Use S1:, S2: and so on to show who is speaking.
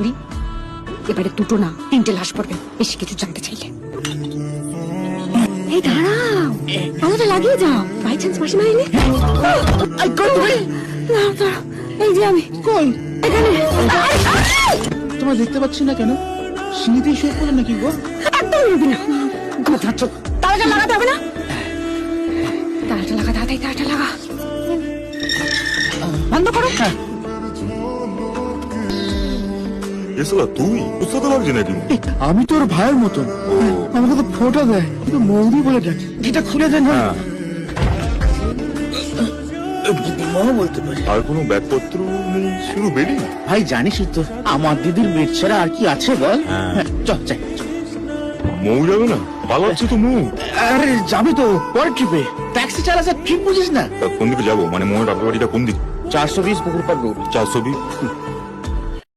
S1: করি। এবারে দুটো না 3টে লাশ পড়বে বেশি কিছু জানতে চাইলে। এই দাঁড়াও, আলোটা লাগিয়ে যাও, বাই চান্স মাসিমা এলে। দাঁড়াও, এই যে আমি
S2: কই
S1: এখানে।
S2: তোমায় দেখতে পাচ্ছি না কেন? সিঁড়িতেই শুয়ে পড়লে নাকি গো?
S1: একদম উঠবি না, কথা চোখ। তালাটা লাগাতে হবে না? তালাটা লাগা, তাড়াতাড়ি তালাটা লাগা, বন্ধ করো।
S3: এসলা তুই বুঝতে লাগছে নাকি?
S2: আমি তোর ভাইয়ের মতন, আমাকে তো ফোঁটা দেয় কিন্তু মৌরি বলে ডাকে। এটা খুলে দেন না। বলতে পারি
S3: আর কোনো ব্যাগপত্র নেই, শুধু বেরি।
S2: ভাই জানিসই তো আমার দিদির বেড ছাড়া আর কি আছে বল। চল চাই।
S3: মৌ যাবে না, পালাচ্ছে তো মৌ।
S2: আরে যাবি তো পরের ট্রিপে, ট্যাক্সি চালাচ্ছে ঠিক বুঝিস না।
S3: কোন দিকে যাবো, মানে মৌয়ের বাপের বাড়িটা কোন দিকে?
S2: 420 পুকুর পার রোড।
S3: 420